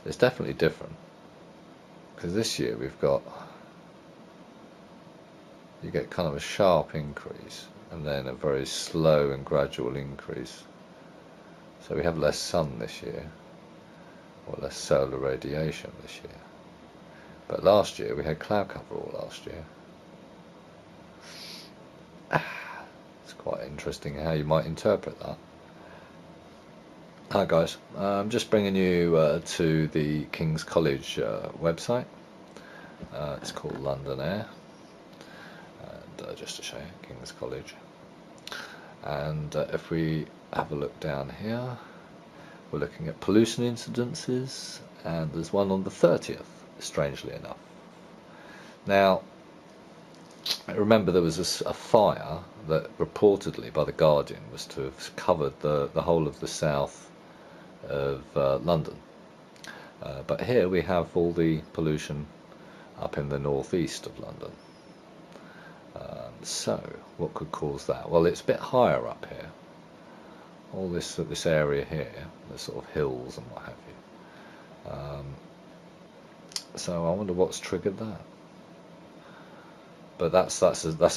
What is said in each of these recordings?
It's definitely different, because this year we've got, you get kind of a sharp increase and then a very slow and gradual increase. So we have less sun this year, or less solar radiation this year. But last year we had cloud cover all last year. It's quite interesting how you might interpret that. Hi guys, I'm just bringing you to the King's College website. It's called London Air, and just to show you, King's College. And if we have a look down here, we're looking at pollution incidences, and there's one on the 30th, strangely enough. Now, remember there was a fire that reportedly by the Guardian was to have covered the whole of the south of London, but here we have all the pollution up in the northeast of London. So what could cause that? Well, it's a bit higher up here, all this area here, the sort of hills and what have you. So I wonder what's triggered that. But that's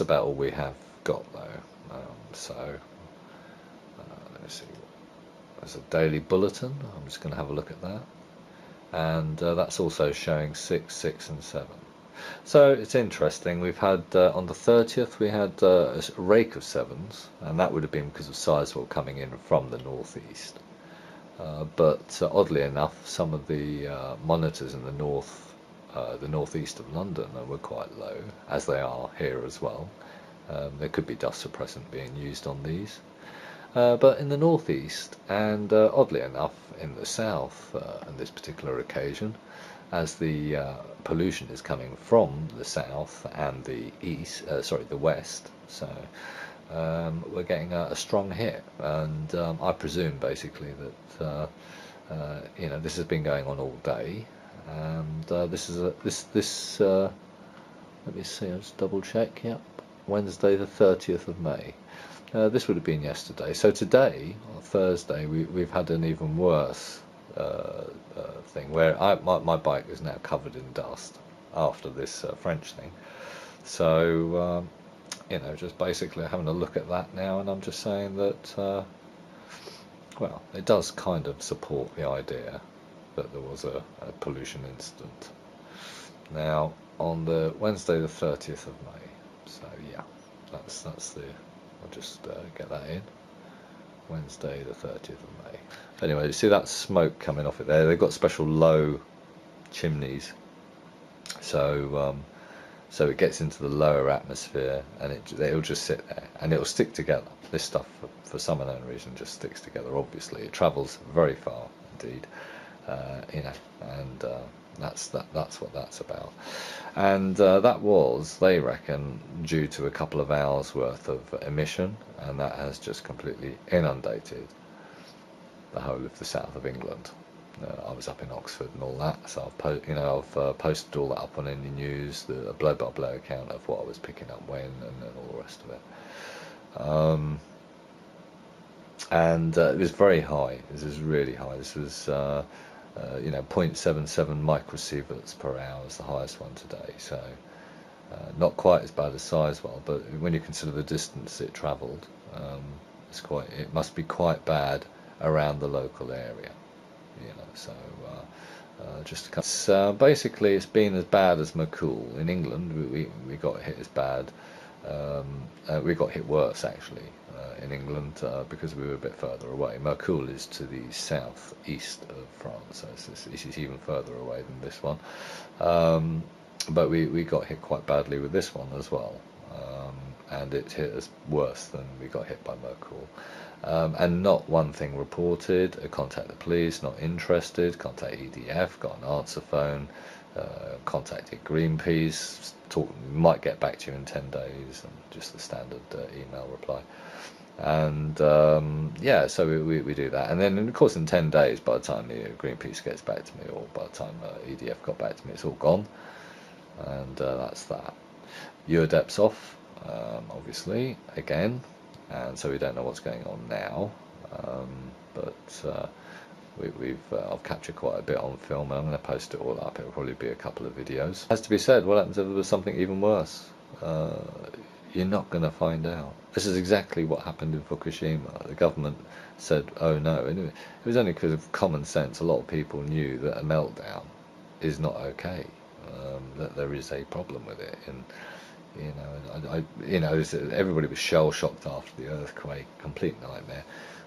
about all we have got though. Let me see. There's a daily bulletin. I'm just going to have a look at that, and that's also showing 6, 6, and 7. So it's interesting. We've had on the 30th we had a rake of 7s, and that would have been because of sizewell coming in from the northeast. But oddly enough, some of the monitors in the northeast of London were quite low, as they are here as well. There could be dust suppressant being used on these. But in the northeast, and oddly enough in the south on this particular occasion, as the pollution is coming from the south and the east, the west, so we're getting a strong hit, and I presume basically that this has been going on all day, and this is let me see, I'll just double check. Yep, Wednesday the 30th of May. This would have been yesterday. So today, on Thursday, we've had an even worse thing where my bike is now covered in dust after this French thing. So, just basically having a look at that now, and I'm just saying that, well, it does kind of support the idea that there was a pollution incident. Now, on the Wednesday the 30th of May, so yeah, that's the... I'll just get that in. Wednesday the 30th of May. Anyway, you see that smoke coming off it there? They've got special low chimneys, so it gets into the lower atmosphere, and it'll just sit there, and it'll stick together. This stuff, for some unknown reason, just sticks together. Obviously, it travels very far indeed, and that's what that's about. And that was, they reckon, due to a couple of hours worth of emission, and that has just completely inundated the whole of the south of England. I was up in Oxford and all that, so I've posted all that up on enenews, the blow-by-blow account of what I was picking up when, and all the rest of it. And it was very high. This is really high. This was 0.77 microsieverts per hour is the highest one today, so not quite as bad as sizewell, but when you consider the distance it travelled, it must be quite bad around the local area, so basically it's been as bad as McCool. In England we got hit as bad, we got hit worse actually in England because we were a bit further away. Mercoul is to the southeast of France, so this is even further away than this one, but we got hit quite badly with this one as well, and it hit us worse than we got hit by Mercoul. And not one thing reported. Contact the police, not interested. Contact EDF, got an answer phone. Contacted Greenpeace, might get back to you in 10 days, and just the standard email reply. And yeah, so we do that, and then of course in 10 days, by the time Greenpeace gets back to me, or by the time EDF got back to me, it's all gone, and that's that. Eurdep's off, obviously, again, and so we don't know what's going on now, but I've captured quite a bit on film, and I'm going to post it all up. It'll probably be a couple of videos. Has to be said, what happens if there was something even worse? You're not going to find out. This is exactly what happened in Fukushima. The government said, oh no, and it was only because of common sense. A lot of people knew that a meltdown is not okay, that there is a problem with it, and everybody was shell shocked after the earthquake, complete nightmare.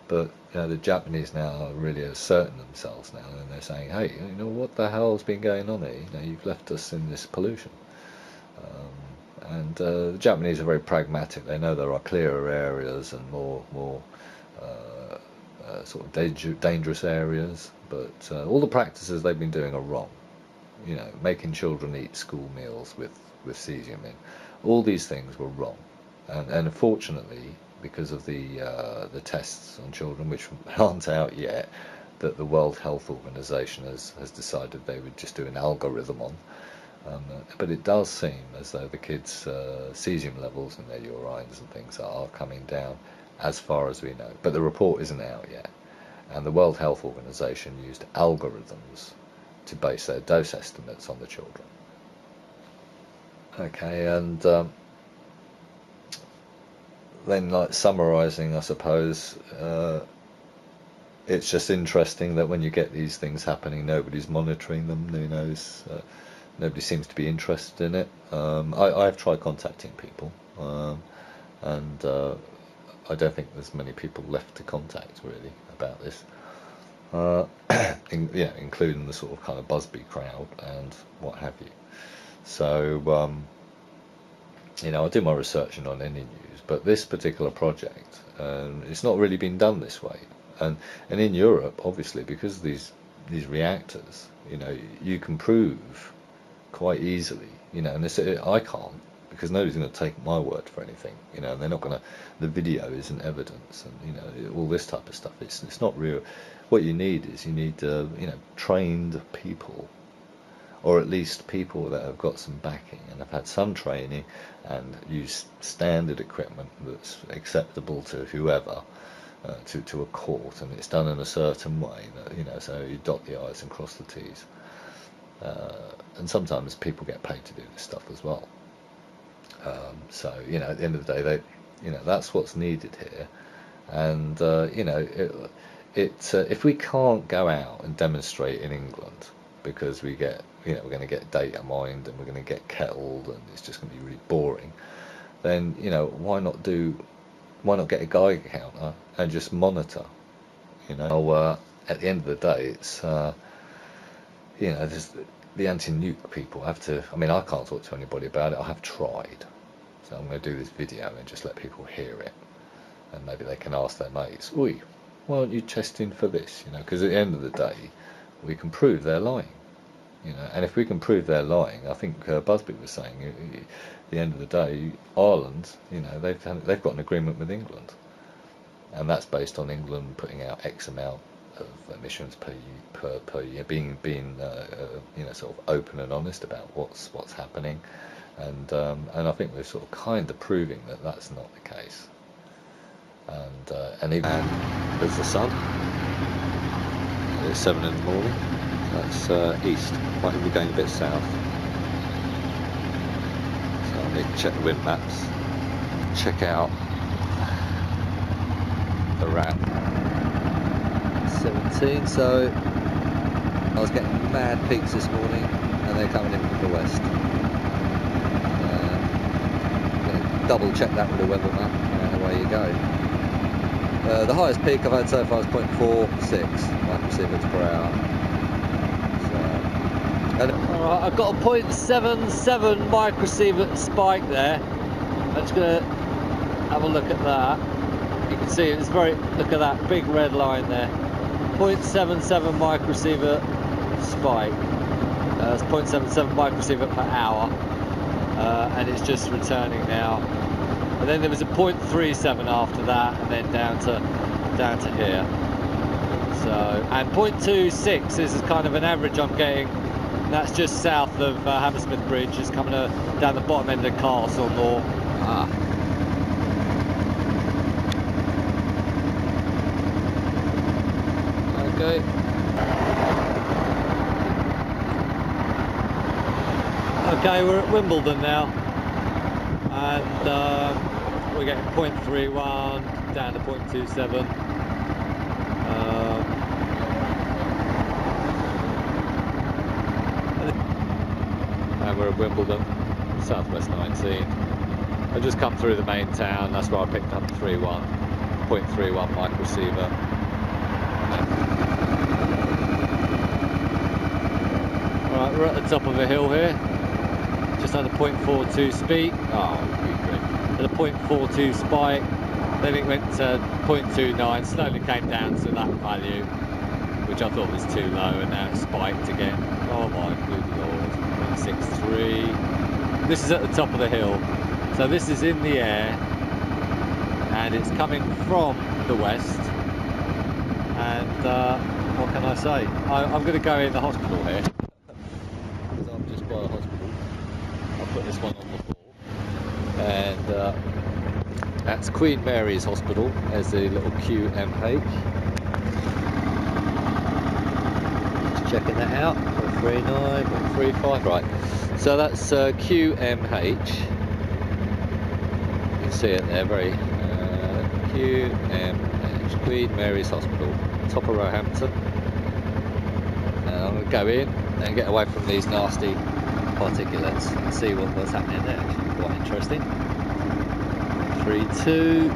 But the Japanese now are really asserting themselves now, and they're saying, hey, what the hell's been going on here? You've left us in this pollution. And the Japanese are very pragmatic. They know there are clearer areas and more sort of dangerous areas, but all the practices they've been doing are wrong. Making children eat school meals with cesium in. All these things were wrong, and unfortunately, because of the tests on children, which aren't out yet, that the World Health Organization has decided they would just do an algorithm on. But it does seem as though the kids' cesium levels in their urines and things are coming down, as far as we know. But the report isn't out yet, and the World Health Organization used algorithms to base their dose estimates on the children. Okay, and then, like, summarising, I suppose, it's just interesting that when you get these things happening, nobody's monitoring them. Who knows? Nobody seems to be interested in it. I've tried contacting people, and I don't think there's many people left to contact really about this. Including the sort of kind of Busby crowd and what have you. So, I do my research on enenews, but this particular project, it's not really been done this way. And in Europe, obviously, because of these reactors, you can prove quite easily, and I can't, because nobody's going to take my word for anything, and they're not going to. The video isn't evidence, and all this type of stuff. It's not real. What you need is trained people, or at least people that have got some backing and have had some training and use standard equipment that's acceptable to whoever, to a court, and it's done in a certain way that so you dot the I's and cross the T's. And sometimes people get paid to do this stuff as well. So at the end of the day, that's what's needed here. And if we can't go out and demonstrate in England, because we get we're going to get data mined and we're going to get kettled and it's just going to be really boring, then why not get a Geiger counter and just monitor? At the end of the day, it's there's the anti-nuke people have to. I mean, I can't talk to anybody about it. I have tried, so I'm going to do this video and just let people hear it, and maybe they can ask their mates, "Oi, why aren't you testing for this?" Because at the end of the day, we can prove they're lying. And if we can prove they're lying, I think Busby was saying, at the end of the day, Ireland, they've got an agreement with England, and that's based on England putting out X amount of emissions per year, being sort of open and honest about what's happening, and I think we're sort of kind of proving that that's not the case. And even there's the sun. It's 7 in the morning. That's east. Might be going a bit south. So I need to check the wind maps. Check out the rat. 17. So I was getting mad peaks this morning, and they're coming in from the west. I'm going to double check that with the weather map, and away you go. The highest peak I've had so far is 0.46 microsieverts per hour. Alright, I've got a 0.77 microsievert spike there. I'm just going to have a look at that. You can see it's look at that big red line there. 0.77 microsievert spike. That's 0.77 microsievert per hour. And it's just returning now. And then there was a 0.37 after that, and then down to here. So, and 0.26 is kind of an average I'm getting. And that's just south of Hammersmith Bridge. It's coming down the bottom end of the castle more. Okay. Okay, we're at Wimbledon now, and we're getting 0.31 down to 0.27. And we're at Wimbledon, Southwest 19. I just come through the main town. That's where I picked up the 0.31 microsiever. Alright, we're at the top of a hill here. Just under 0.42 speed. Oh, at a 0.42 spike. Then it went to 0.29, slowly came down to that value, which I thought was too low, and now it's spiked again. Oh my good lord. 0.63. This is at the top of the hill. So this is in the air, and it's coming from the west. And what can I say? I'm going to go in the hospital here. Because I'm just by the hospital. I'll put this one on the floor. And that's Queen Mary's Hospital. There's the little QMH. Just checking that out. 0.39, 0.35. Right. So that's QMH. See it there, very QMH, Queen Mary's Hospital, top of Roehampton. And I'm going to go in and get away from these nasty particulates and see what's happening there. Actually, quite interesting. 3, 2.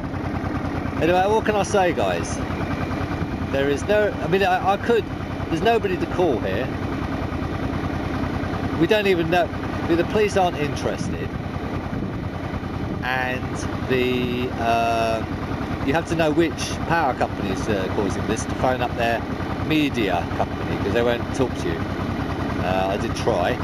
Anyway, what can I say, guys? There is no, I mean, I could, there's nobody to call here. We don't even know, I mean, the police aren't interested. And you have to know which power company is causing this to phone up their media company, because they won't talk to you. I did try.